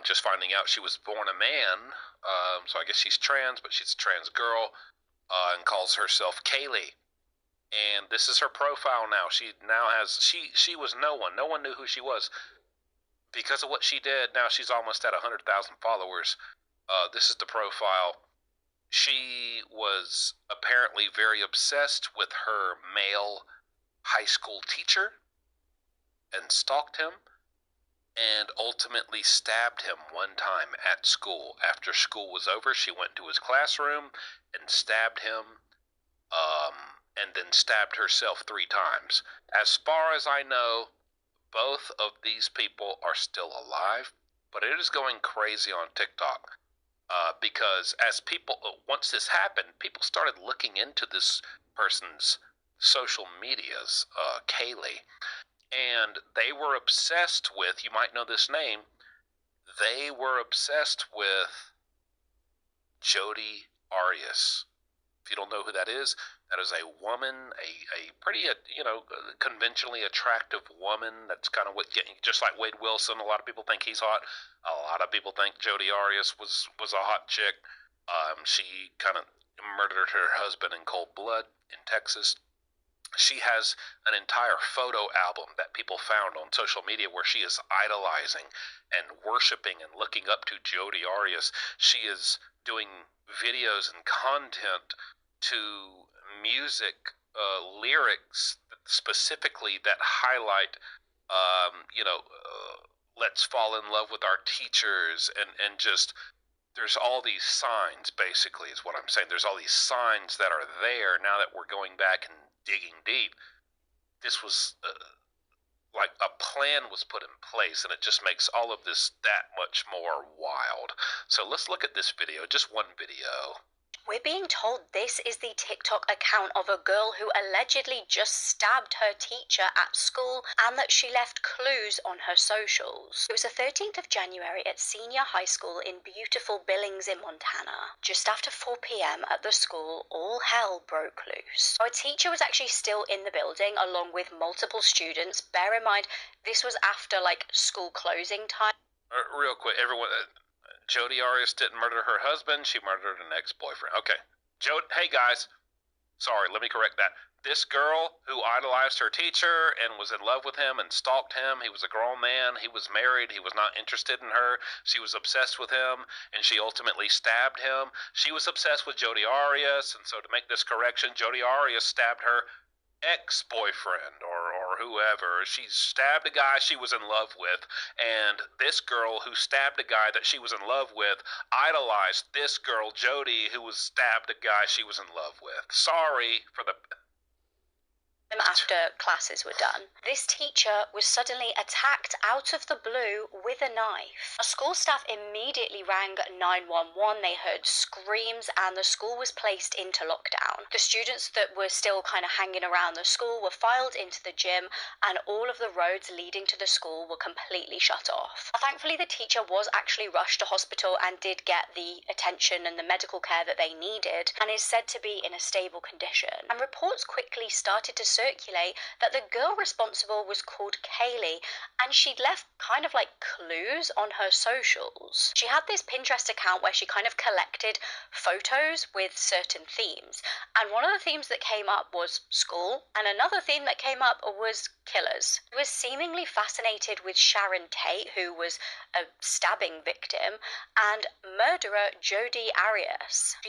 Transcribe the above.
just finding out she was born a man. So I guess she's trans, but she's a trans girl, and calls herself Kaylee. And this is her profile now. She now has she was no one. No one knew who she was because of what she did. Now she's almost at 100,000 followers. This is the profile. She was apparently very obsessed with her male high school teacher and stalked him, and ultimately stabbed him one time at school. After school was over, she went to his classroom and stabbed him, and then stabbed herself 3 times. As far as I know, both of these people are still alive, but it is going crazy on TikTok. Because as people, once this happened, people started looking into this person's social medias, Kaylee, and they were obsessed with, you might know this name, they were obsessed with Jodi Arias. If you don't know who that is a woman, a pretty, conventionally attractive woman. That's kind of what, just like Wade Wilson, a lot of people think he's hot. A lot of people think Jodi Arias was a hot chick. She kind of murdered her husband in cold blood in Texas. She has an entire photo album that people found on social media where she is idolizing and worshiping and looking up to Jodi Arias. She is doing videos and content to music lyrics specifically that highlight, let's fall in love with our teachers, and just there's all these signs, basically, is what I'm saying. There's all these signs that are there now that we're going back and digging deep. This was like a plan was put in place, and it just makes all of this that much more wild. So let's look at this video, just one video. We're being told this is the TikTok account of a girl who allegedly just stabbed her teacher at school and that she left clues on her socials. It was the 13th of January at Senior High School in beautiful Billings in Montana. Just after 4 p.m. at the school, all hell broke loose. Our teacher was actually still in the building along with multiple students. Bear in mind, this was after school closing time. Real quick, everyone... Jodi Arias didn't murder her husband. She murdered an ex-boyfriend. Okay. Hey, guys. Sorry, let me correct that. This girl who idolized her teacher and was in love with him and stalked him, he was a grown man. He was married. He was not interested in her. She was obsessed with him, and she ultimately stabbed him. She was obsessed with Jodi Arias, and so to make this correction, Jodi Arias stabbed her ex-boyfriend or whoever. She stabbed a guy she was in love with, and this girl who stabbed a guy that she was in love with idolized this girl Jodi who was stabbed a guy she was in love with. Sorry for the... After classes were done, this teacher was suddenly attacked out of the blue with a knife. Our school staff immediately rang 911. They heard screams and the school was placed into lockdown. The students that were still kind of hanging around the school were filed into the gym, and all of the roads leading to the school were completely shut off. Thankfully, the teacher was actually rushed to hospital and did get the attention and the medical care that they needed, and is said to be in a stable condition. And reports quickly started to circulate that the girl responsible was called Kaylee, and she'd left kind of clues on her socials. She had this Pinterest account where she kind of collected photos with certain themes, and one of the themes that came up was school, and another theme that came up was killers. She was seemingly fascinated with Sharon Tate, who was a stabbing victim, and murderer Jodi Arias.